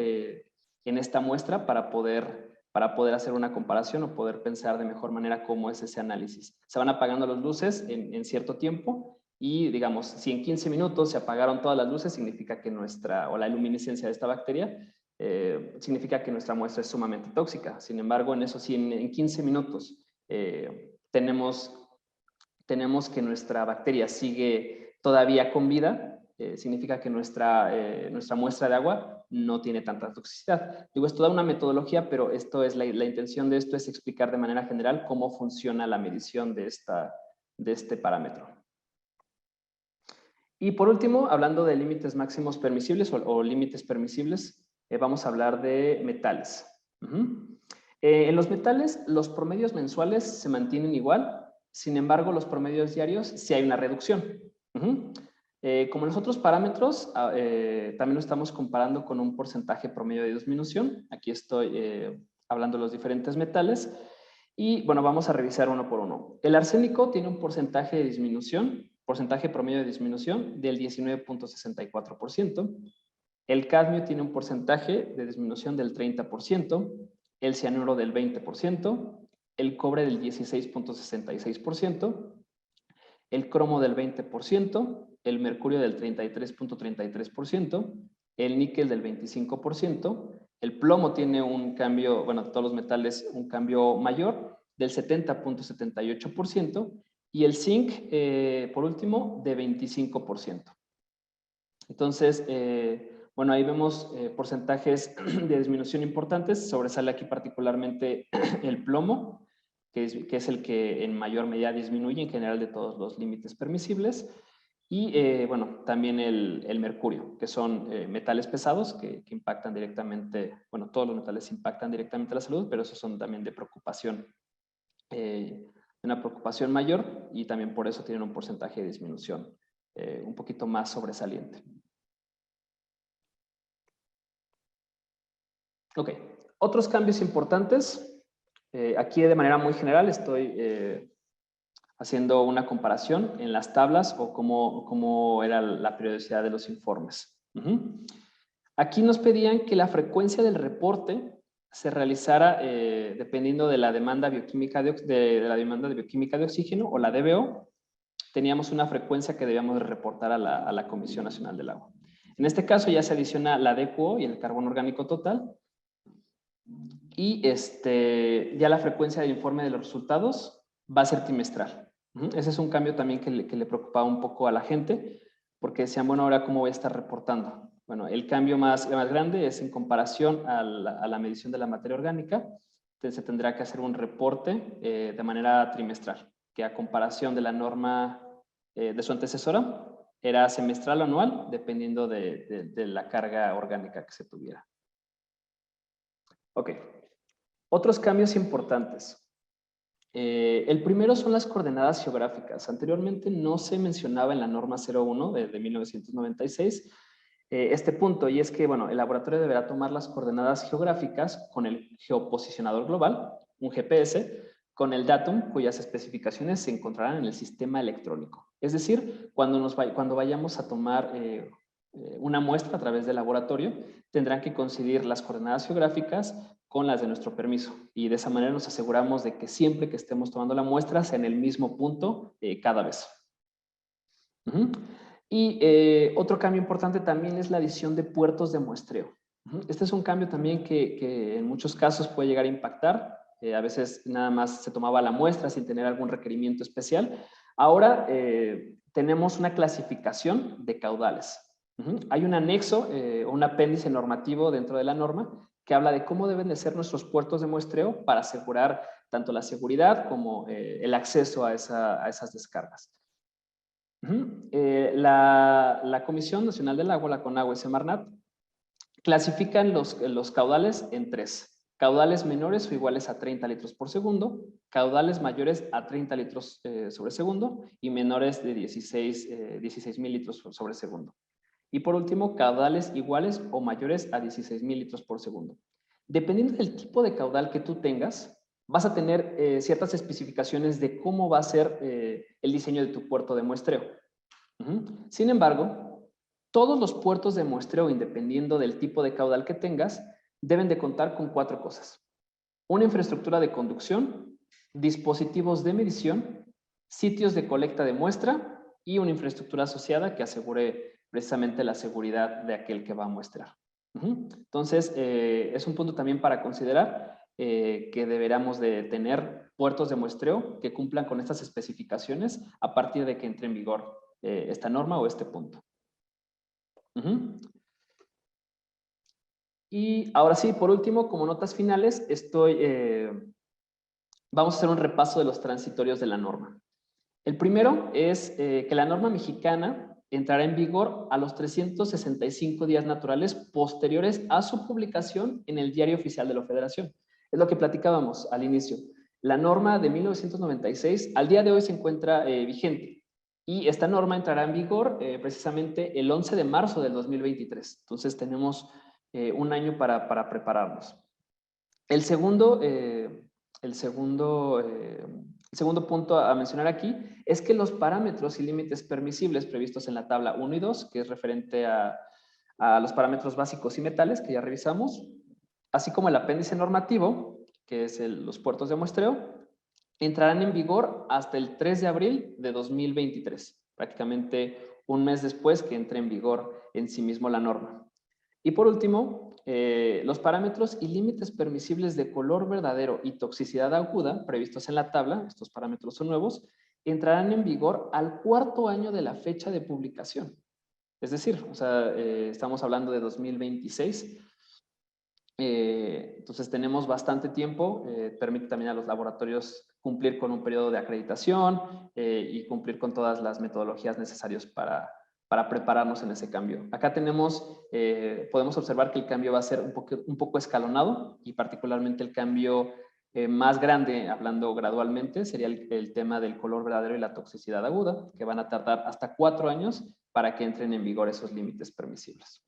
en esta muestra para poder hacer una comparación o poder pensar de mejor manera cómo es ese análisis. Se van apagando las luces en cierto tiempo Y digamos, si en 15 minutos se apagaron todas las luces, significa que o la luminiscencia de esta bacteria, significa que nuestra muestra es sumamente tóxica. Sin embargo, en eso sí, en 15 minutos tenemos que nuestra bacteria sigue todavía con vida, significa que nuestra muestra de agua no tiene tanta toxicidad. Digo, es toda una metodología, pero esto es la intención de esto es explicar de manera general cómo funciona la medición de este parámetro. Y por último, hablando de límites máximos permisibles o límites permisibles, vamos a hablar de metales. En los metales, los promedios mensuales se mantienen igual, sin embargo, los promedios diarios sí hay una reducción. Como los otros parámetros, también lo estamos comparando con un porcentaje promedio de disminución. Aquí estoy hablando de los diferentes metales. Y bueno, vamos a revisar uno por uno. El arsénico tiene un porcentaje de disminución, porcentaje promedio de disminución del 19.64%. El cadmio tiene un porcentaje de disminución del 30%, el cianuro del 20%, el cobre del 16.66%, el cromo del 20%, el mercurio del 33.33%, el níquel del 25%, el plomo tiene un cambio, bueno, todos los metales, un cambio mayor del 70.78%, y el zinc, por último, de 25%. Entonces, bueno, ahí vemos porcentajes de disminución importantes. Sobresale aquí particularmente el plomo, que es el que en mayor medida disminuye en general de todos los límites permisibles. Y, bueno, también el mercurio, que son metales pesados que impactan directamente, bueno, todos los metales impactan directamente a la salud, pero esos son también de preocupación, una preocupación mayor, y también por eso tienen un porcentaje de disminución un poquito más sobresaliente. Ok, otros cambios importantes. Aquí de manera muy general estoy haciendo una comparación en las tablas o cómo era la periodicidad de los informes. Aquí nos pedían que la frecuencia del reporte se realizara dependiendo de la demanda bioquímica de la demanda de bioquímica de oxígeno, o la DBO. Teníamos una frecuencia que debíamos de reportar a la Comisión Nacional del Agua. En este caso ya se adiciona la DQO y el carbono orgánico total. Y ya la frecuencia del informe de los resultados va a ser trimestral. Ese es un cambio también que le preocupaba un poco a la gente, porque decían, bueno, ahora ¿cómo voy a estar reportando? Bueno, el cambio más grande es en comparación a la medición de la materia orgánica. Entonces se tendrá que hacer un reporte de manera trimestral, que a comparación de la norma de su antecesora era semestral o anual, dependiendo de la carga orgánica que se tuviera. Ok. Otros cambios importantes. El primero son las coordenadas geográficas. Anteriormente no se mencionaba en la norma 01 de 1996 este punto, y es que, bueno, el laboratorio deberá tomar las coordenadas geográficas con el geoposicionador global, un GPS, con el datum cuyas especificaciones se encontrarán en el sistema electrónico. Es decir, cuando vayamos a tomar una muestra a través del laboratorio, tendrán que coincidir las coordenadas geográficas con las de nuestro permiso, y de esa manera nos aseguramos de que siempre que estemos tomando la muestra sea en el mismo punto cada vez. Y otro cambio importante también es la adición de puertos de muestreo. Este es un cambio también que en muchos casos puede llegar a impactar. A veces nada más se tomaba la muestra sin tener algún requerimiento especial. Ahora tenemos una clasificación de caudales. Hay un anexo o un apéndice normativo dentro de la norma que habla de cómo deben de ser nuestros puertos de muestreo para asegurar tanto la seguridad como el acceso a esas descargas. La Comisión Nacional del Agua, la CONAGUA y Semarnat, clasifican los caudales en tres. Caudales menores o iguales a 30 litros por segundo, caudales mayores a 30 litros sobre segundo y menores de 16,000 litros sobre segundo. Y por último, caudales iguales o mayores a 16,000 litros por segundo. Dependiendo del tipo de caudal que tú tengas, vas a tener ciertas especificaciones de cómo va a ser el diseño de tu puerto de muestreo. Sin embargo, todos los puertos de muestreo, dependiendo del tipo de caudal que tengas, deben de contar con 4 cosas. Una infraestructura de conducción, dispositivos de medición, sitios de colecta de muestra y una infraestructura asociada que asegure precisamente la seguridad de aquel que va a muestrear. Entonces, es un punto también para considerar que deberíamos de tener puertos de muestreo que cumplan con estas especificaciones a partir de que entre en vigor esta norma o este punto. Y ahora sí, por último, como notas finales, vamos a hacer un repaso de los transitorios de la norma. El primero es que la norma mexicana entrará en vigor a los 365 días naturales posteriores a su publicación en el Diario Oficial de la Federación. Es lo que platicábamos al inicio. La norma de 1996 al día de hoy se encuentra vigente y esta norma entrará en vigor precisamente el 11 de marzo del 2023. Entonces tenemos un año para prepararnos. El segundo punto a mencionar aquí es que los parámetros y límites permisibles previstos en la tabla 1 y 2, que es referente a los parámetros básicos y metales que ya revisamos, así como el apéndice normativo, que es los puertos de muestreo, entrarán en vigor hasta el 3 de abril de 2023, prácticamente un mes después que entre en vigor en sí mismo la norma. Y por último, los parámetros y límites permisibles de color verdadero y toxicidad aguda previstos en la tabla, estos parámetros son nuevos, entrarán en vigor al 4º año de la fecha de publicación. Es decir, o sea, estamos hablando de 2026. Entonces tenemos bastante tiempo, permite también a los laboratorios cumplir con un periodo de acreditación y cumplir con todas las metodologías necesarias para prepararnos en ese cambio. Acá podemos observar que el cambio va a ser un poco escalonado y particularmente el cambio más grande, hablando gradualmente, sería el tema del color verdadero y la toxicidad aguda, que van a tardar hasta 4 años para que entren en vigor esos límites permisibles.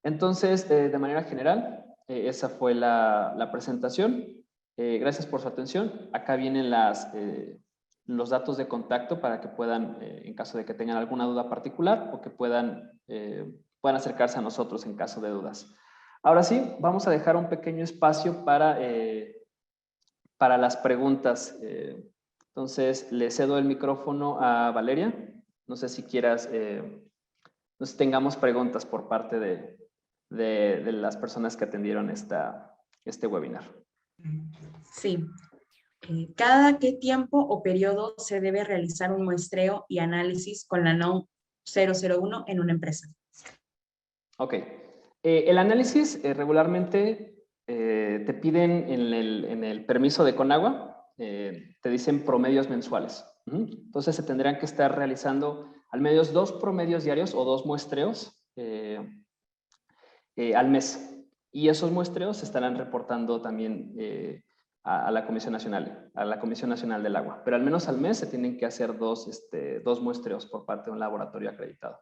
Entonces, de manera general, esa fue la presentación. Gracias por su atención. Acá vienen los datos de contacto para que puedan, en caso de que tengan alguna duda particular o que puedan acercarse a nosotros en caso de dudas. Ahora sí, vamos a dejar un pequeño espacio para las preguntas. Entonces, le cedo el micrófono a Valeria. No sé si quieras, no sé si tengamos preguntas por parte de las personas que atendieron este webinar. Sí. ¿Cada qué tiempo o periodo se debe realizar un muestreo y análisis con la NOM 001 en una empresa? Ok. El análisis regularmente te piden en el permiso de Conagua, te dicen promedios mensuales. Entonces se tendrán que estar realizando al menos 2 promedios diarios o 2 muestreos al mes. Y esos muestreos se estarán reportando también a la Comisión Nacional del Agua. Pero al menos al mes se tienen que hacer 2 muestreos por parte de un laboratorio acreditado.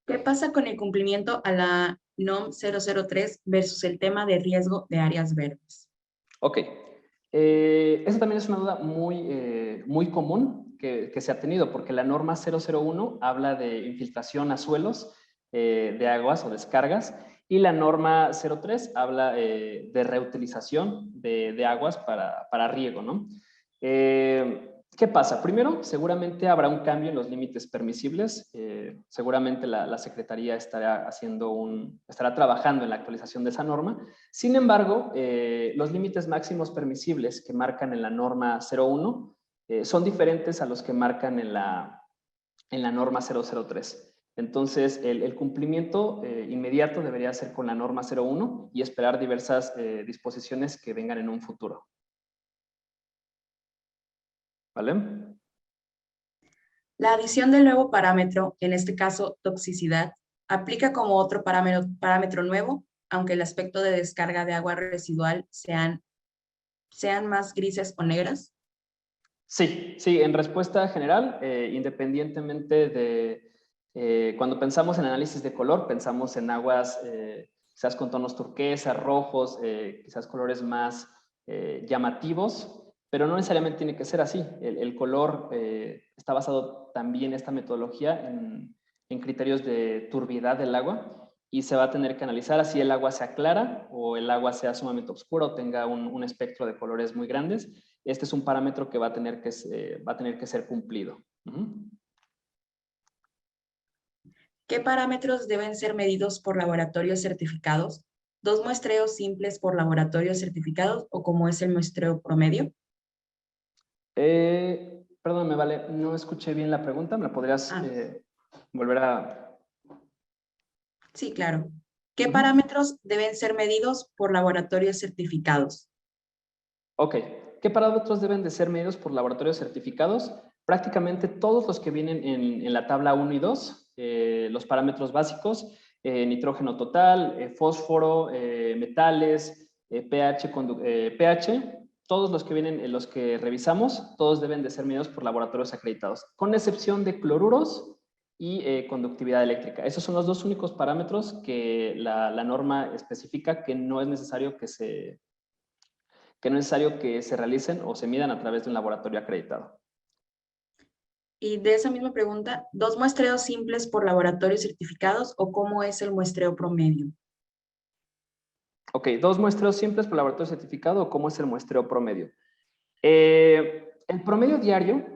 ¿Qué pasa con el cumplimiento a la NOM 003 versus el tema de riesgo de áreas verdes? Ok. Esa también es una duda muy común que se ha tenido, porque la norma 001 habla de infiltración a suelos de aguas o descargas, y la norma 03 habla de reutilización de aguas para riego, ¿no? ¿Qué pasa? Primero, seguramente habrá un cambio en los límites permisibles. Seguramente la Secretaría estará trabajando en la actualización de esa norma. Sin embargo, los límites máximos permisibles que marcan en la norma 01 son diferentes a los que marcan en la norma 003. Entonces, el cumplimiento inmediato debería ser con la norma 01 y esperar diversas disposiciones que vengan en un futuro. ¿Vale? La adición del nuevo parámetro, en este caso toxicidad, aplica como otro parámetro nuevo, aunque el aspecto de descarga de agua residual sean más grises o negras. Sí, en respuesta general, independientemente de cuando pensamos en análisis de color, pensamos en aguas quizás con tonos turquesa, rojos, quizás colores más llamativos, pero no necesariamente tiene que ser así. El color está basado también, esta metodología, en criterios de turbiedad del agua, y se va a tener que analizar así el agua sea clara o el agua sea sumamente oscura o tenga un espectro de colores muy grandes. Este es un parámetro que va a tener que ser cumplido. ¿Qué parámetros deben ser medidos por laboratorios certificados? ¿2 muestreos simples por laboratorios certificados o cómo es el muestreo promedio? Perdóname, Vale, no escuché bien la pregunta. ¿Me la podrías volver a...? Sí, claro. ¿Qué parámetros deben ser medidos por laboratorios certificados? Ok. ¿Qué parámetros deben de ser medidos por laboratorios certificados? Prácticamente todos los que vienen en la tabla 1 y 2, los parámetros básicos, nitrógeno total, fósforo, metales, pH, pH, todos los que vienen, los que revisamos, todos deben de ser medidos por laboratorios acreditados, con excepción de cloruros y conductividad eléctrica. Esos son los dos únicos parámetros que la norma especifica que no es necesario que se realicen o se midan a través de un laboratorio acreditado. Y de esa misma pregunta, ¿2 muestreos simples por laboratorios certificados o cómo es el muestreo promedio? Ok, 2 muestreos simples por laboratorio certificado o cómo es el muestreo promedio. El promedio diario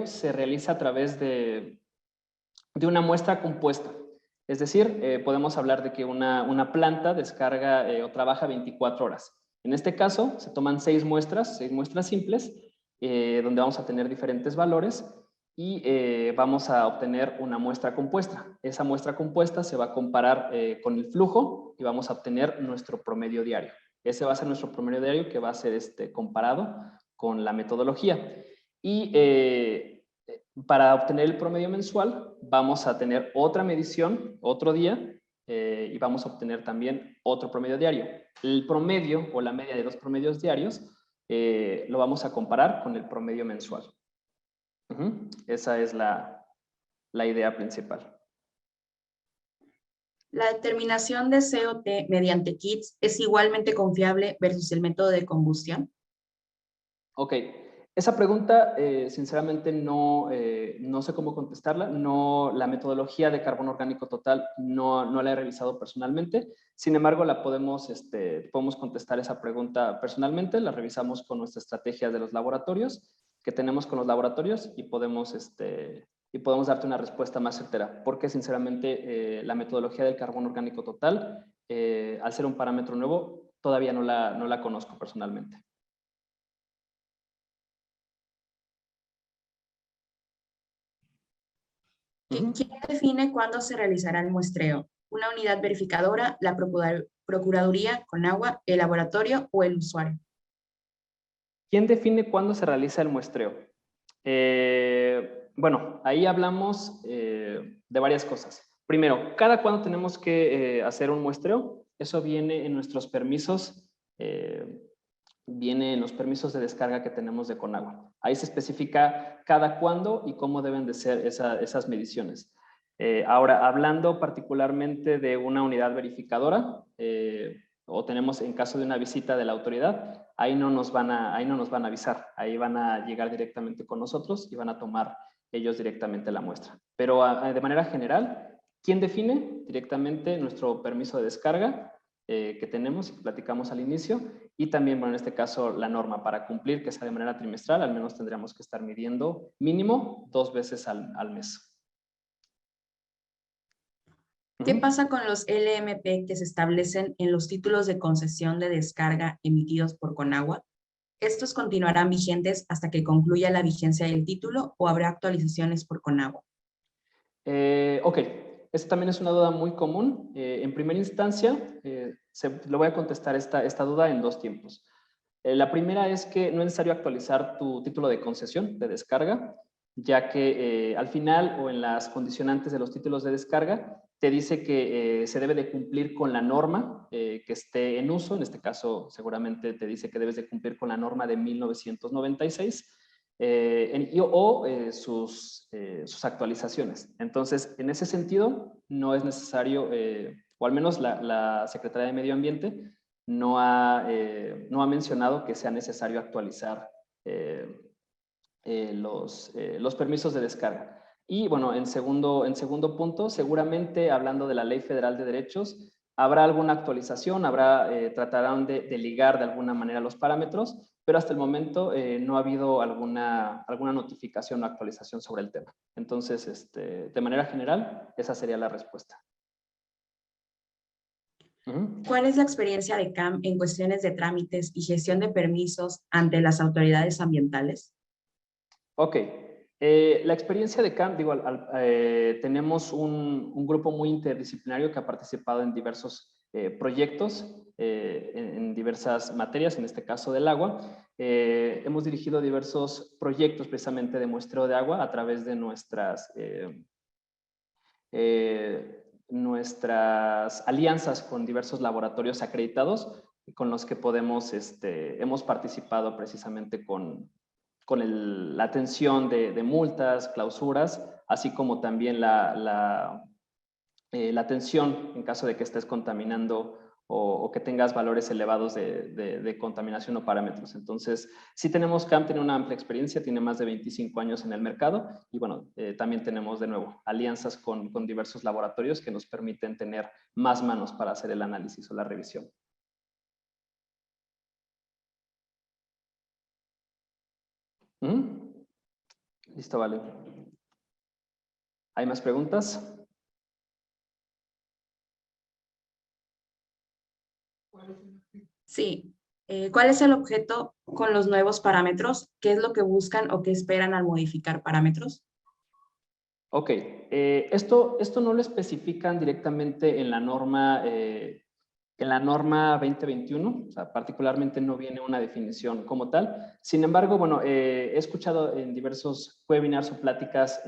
se realiza a través de una muestra compuesta. Es decir, podemos hablar de que una planta descarga o trabaja 24 horas. En este caso, se toman 6 muestras simples, donde vamos a tener diferentes valores y vamos a obtener una muestra compuesta. Esa muestra compuesta se va a comparar con el flujo y vamos a obtener nuestro promedio diario. Ese va a ser nuestro promedio diario que va a ser comparado con la metodología. Y para obtener el promedio mensual vamos a tener otra medición, otro día, y vamos a obtener también otro promedio diario. El promedio o la media de los promedios diarios lo vamos a comparar con el promedio mensual. Esa es la idea principal. ¿La determinación de COT mediante kits es igualmente confiable versus el método de combustión? Ok, esa pregunta sinceramente no sé cómo contestarla. La metodología de carbono orgánico total no la he revisado personalmente. Sin embargo, podemos contestar esa pregunta personalmente. La revisamos con nuestra estrategia de los laboratorios que tenemos con los laboratorios y podemos darte una respuesta más certera, porque sinceramente la metodología del carbono orgánico total, al ser un parámetro nuevo, todavía no la conozco personalmente. ¿Quién define cuándo se realizará el muestreo? ¿Una unidad verificadora, la Procuraduría, Conagua, el laboratorio o el usuario? ¿Quién define cuándo se realiza el muestreo? Bueno, ahí hablamos de varias cosas. Primero, ¿cada cuándo tenemos que hacer un muestreo? Eso viene en nuestros permisos, viene en los permisos de descarga que tenemos de Conagua. Ahí se especifica cada cuándo y cómo deben de ser esas mediciones. Ahora, hablando particularmente de una unidad verificadora, o tenemos en caso de una visita de la autoridad, ahí no nos van a avisar, ahí van a llegar directamente con nosotros y van a tomar ellos directamente la muestra. Pero de manera general, ¿quién define? Directamente nuestro permiso de descarga que tenemos y que platicamos al inicio, y también, bueno, en este caso, la norma para cumplir, que sea de manera trimestral, al menos tendríamos que estar midiendo mínimo 2 veces al mes. ¿Qué pasa con los LMP que se establecen en los títulos de concesión de descarga emitidos por Conagua? ¿Estos continuarán vigentes hasta que concluya la vigencia del título o habrá actualizaciones por Conagua? Ok, esta también es una duda muy común. En primera instancia, le voy a contestar esta duda en 2 tiempos. La primera es que no es necesario actualizar tu título de concesión de descarga, ya que al final o en las condicionantes de los títulos de descarga te dice que se debe de cumplir con la norma que esté en uso. En este caso, seguramente te dice que debes de cumplir con la norma de 1996 sus actualizaciones. Entonces, en ese sentido, no es necesario, o al menos la Secretaría de Medio Ambiente no ha mencionado que sea necesario actualizar los permisos de descarga. Y bueno, en segundo punto, seguramente hablando de la Ley Federal de Derechos, habrá alguna actualización, tratarán de ligar de alguna manera los parámetros, pero hasta el momento no ha habido alguna notificación o actualización sobre el tema. Entonces, de manera general, esa sería la respuesta. ¿Cuál es la experiencia de CAM en cuestiones de trámites y gestión de permisos ante las autoridades ambientales? Ok. La experiencia de CAM, digo, tenemos un grupo muy interdisciplinario que ha participado en diversos proyectos, en diversas materias, en este caso del agua. Hemos dirigido diversos proyectos precisamente de muestreo de agua a través de nuestras alianzas con diversos laboratorios acreditados con los que hemos participado precisamente con la atención de multas, clausuras, así como también la atención en caso de que estés contaminando o que tengas valores elevados de contaminación o parámetros. Entonces, sí tenemos, CAM tiene una amplia experiencia, tiene más de 25 años en el mercado y bueno, también tenemos de nuevo alianzas con diversos laboratorios que nos permiten tener más manos para hacer el análisis o la revisión. Listo, vale. ¿Hay más preguntas? Sí. ¿Cuál es el objeto con los nuevos parámetros? ¿Qué es lo que buscan o qué esperan al modificar parámetros? Ok, esto no lo especifican directamente en la norma 2021, o sea, particularmente no viene una definición como tal. Sin embargo, bueno, he escuchado en diversos webinars o pláticas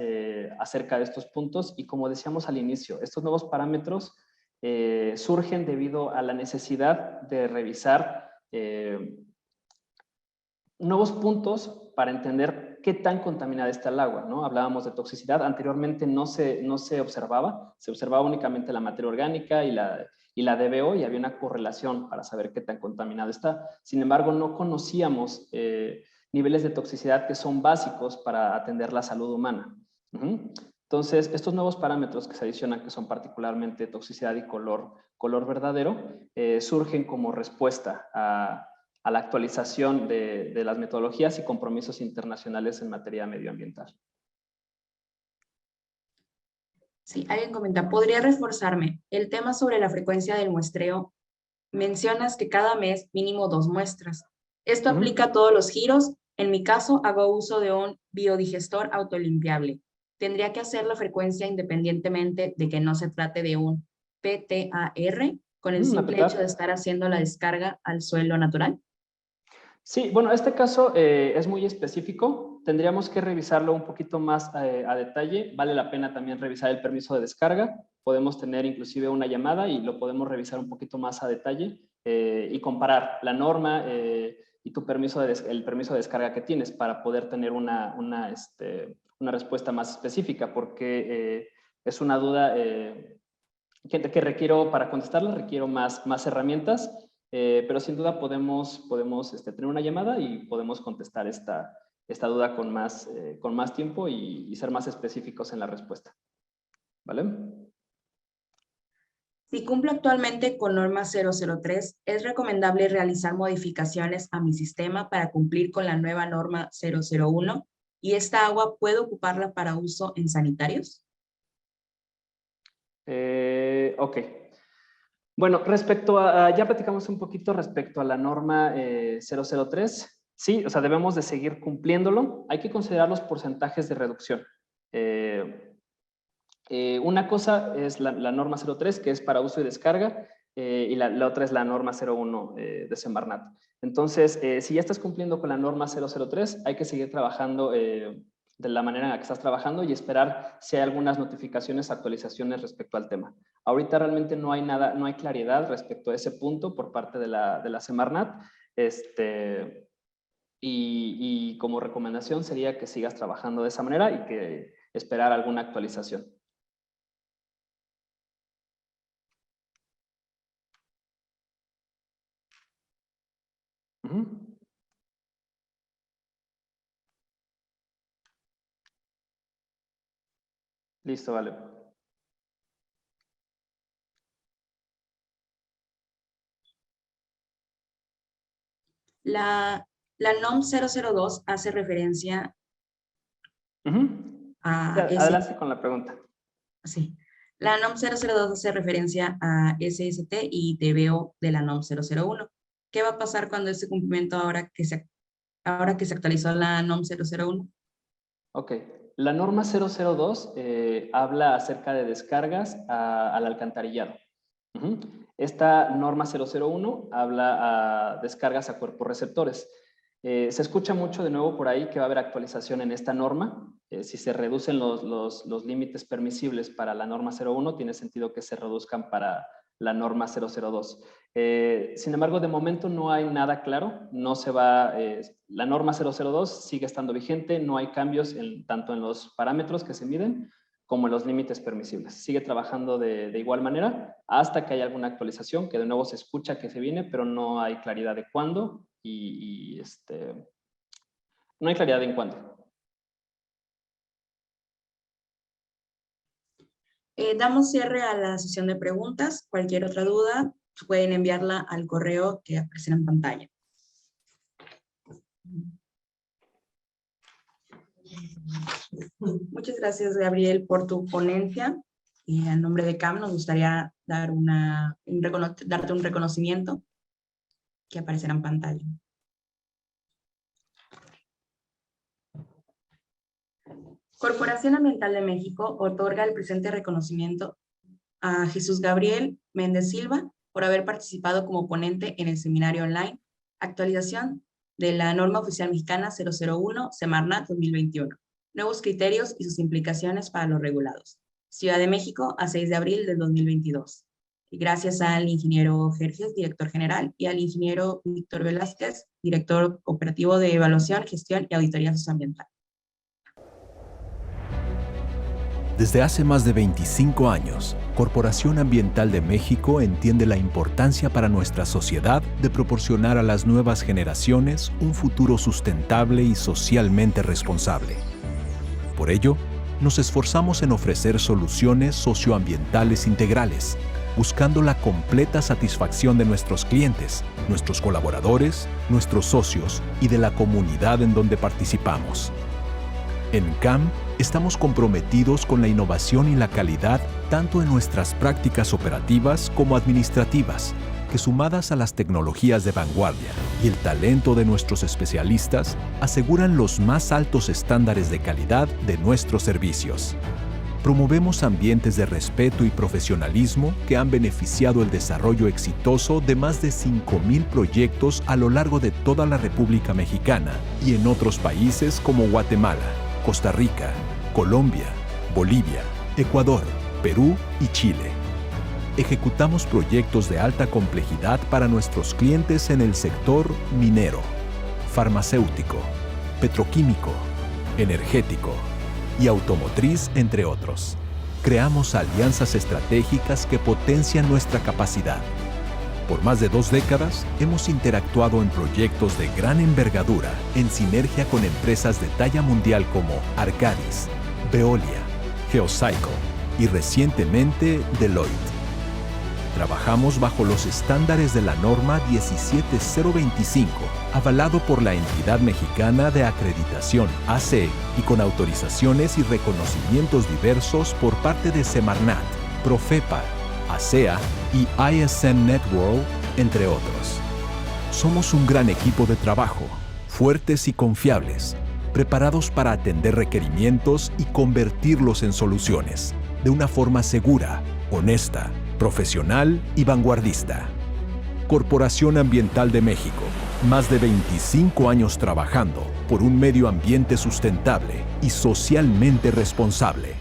acerca de estos puntos y como decíamos al inicio, estos nuevos parámetros surgen debido a la necesidad de revisar nuevos puntos para entender qué tan contaminada está el agua, ¿no? Hablábamos de toxicidad, anteriormente no se observaba, se observaba únicamente la materia orgánica y la DBO y había una correlación para saber qué tan contaminado está. Sin embargo, no conocíamos niveles de toxicidad que son básicos para atender la salud humana. Entonces, estos nuevos parámetros que se adicionan, que son particularmente toxicidad y color verdadero, surgen como respuesta a la actualización de las metodologías y compromisos internacionales en materia medioambiental. Sí, alguien comenta, ¿podría reforzarme el tema sobre la frecuencia del muestreo? Mencionas que cada mes mínimo 2 muestras. ¿Esto aplica a todos los giros? En mi caso, hago uso de un biodigestor autolimpiable. ¿Tendría que hacer la frecuencia independientemente de que no se trate de un PTAR con el simple hecho de estar haciendo la descarga al suelo natural? Sí, bueno, este caso es muy específico. Tendríamos que revisarlo un poquito más a detalle. Vale la pena también revisar el permiso de descarga. Podemos tener inclusive una llamada y lo podemos revisar un poquito más a detalle y comparar la norma y tu el permiso de descarga que tienes para poder tener una respuesta más específica, porque es una duda que requiero, para contestarla, requiero más herramientas. Pero sin duda podemos tener una llamada y podemos contestar esta duda con más tiempo y ser más específicos en la respuesta. ¿Vale? Si cumplo actualmente con norma 003, ¿es recomendable realizar modificaciones a mi sistema para cumplir con la nueva norma 001? ¿Y esta agua puedo ocuparla para uso en sanitarios? Ok. Bueno, ya platicamos un poquito respecto a la norma 003. Sí, o sea, debemos de seguir cumpliéndolo. Hay que considerar los porcentajes de reducción. Una cosa es la norma 03, que es para uso y descarga, y la otra es la norma 01 de Semarnat. Entonces, si ya estás cumpliendo con la norma 003, hay que seguir trabajando de la manera en la que estás trabajando y esperar si hay algunas notificaciones, actualizaciones respecto al tema. Ahorita realmente no hay nada, no hay claridad respecto a ese punto por parte de la Semarnat. Y como recomendación sería que sigas trabajando de esa manera y que esperar alguna actualización. Listo, vale. La NOM 002 hace referencia Ujú. a Adelante con la pregunta. Sí. La NOM 002 hace referencia a SST y TVO de la NOM 001. ¿Qué va a pasar cuando este cumplimiento ahora que se actualizó la NOM 001? Ok. La norma 002 habla acerca de descargas al alcantarillado. Ujú. Esta norma 001 habla a descargas a cuerpos receptores. Se escucha mucho de nuevo por ahí que va a haber actualización en esta norma. Si se reducen los límites permisibles para la norma 01, tiene sentido que se reduzcan para la norma 002. Sin embargo, de momento no hay nada claro. No se va, la norma 002 sigue estando vigente, no hay cambios tanto en los parámetros que se miden como en los límites permisibles. Sigue trabajando de igual manera hasta que haya alguna actualización, que de nuevo se escucha que se viene, pero no hay claridad de cuándo no hay claridad en cuándo. Damos cierre a la sesión de preguntas. Cualquier otra duda, pueden enviarla al correo que aparece en pantalla. Muchas gracias, Gabriel, por tu ponencia. A nombre de CAM nos gustaría darte un reconocimiento que aparecerá en pantalla. Corporación Ambiental de México otorga el presente reconocimiento a Jesús Gabriel Méndez Silva por haber participado como ponente en el seminario online Actualización de la Norma Oficial Mexicana 001 Semarnat 2021. Nuevos criterios y sus implicaciones para los regulados. Ciudad de México, a 6 de abril del 2022. Y gracias al ingeniero Jerjes, director general, y al ingeniero Víctor Velázquez, director operativo de Evaluación, Gestión y Auditoría Socioambiental. Desde hace más de 25 años, Corporación Ambiental de México entiende la importancia para nuestra sociedad de proporcionar a las nuevas generaciones un futuro sustentable y socialmente responsable. Por ello, nos esforzamos en ofrecer soluciones socioambientales integrales, buscando la completa satisfacción de nuestros clientes, nuestros colaboradores, nuestros socios y de la comunidad en donde participamos. En CAM, estamos comprometidos con la innovación y la calidad tanto en nuestras prácticas operativas como administrativas, que sumadas a las tecnologías de vanguardia y el talento de nuestros especialistas, aseguran los más altos estándares de calidad de nuestros servicios. Promovemos ambientes de respeto y profesionalismo que han beneficiado el desarrollo exitoso de más de 5,000 proyectos a lo largo de toda la República Mexicana y en otros países como Guatemala, Costa Rica, Colombia, Bolivia, Ecuador, Perú y Chile. Ejecutamos proyectos de alta complejidad para nuestros clientes en el sector minero, farmacéutico, petroquímico, energético y automotriz, entre otros. Creamos alianzas estratégicas que potencian nuestra capacidad. Por más de 2 décadas, hemos interactuado en proyectos de gran envergadura en sinergia con empresas de talla mundial como Arcadis, Veolia, Geocycle y recientemente Deloitte. Trabajamos bajo los estándares de la norma 17025, avalado por la entidad mexicana de acreditación AC y con autorizaciones y reconocimientos diversos por parte de Semarnat, Profepa, ASEA y ISN Networld, entre otros. Somos un gran equipo de trabajo, fuertes y confiables, preparados para atender requerimientos y convertirlos en soluciones, de una forma segura, honesta, profesional y vanguardista. Corporación Ambiental de México, más de 25 años trabajando por un medio ambiente sustentable y socialmente responsable.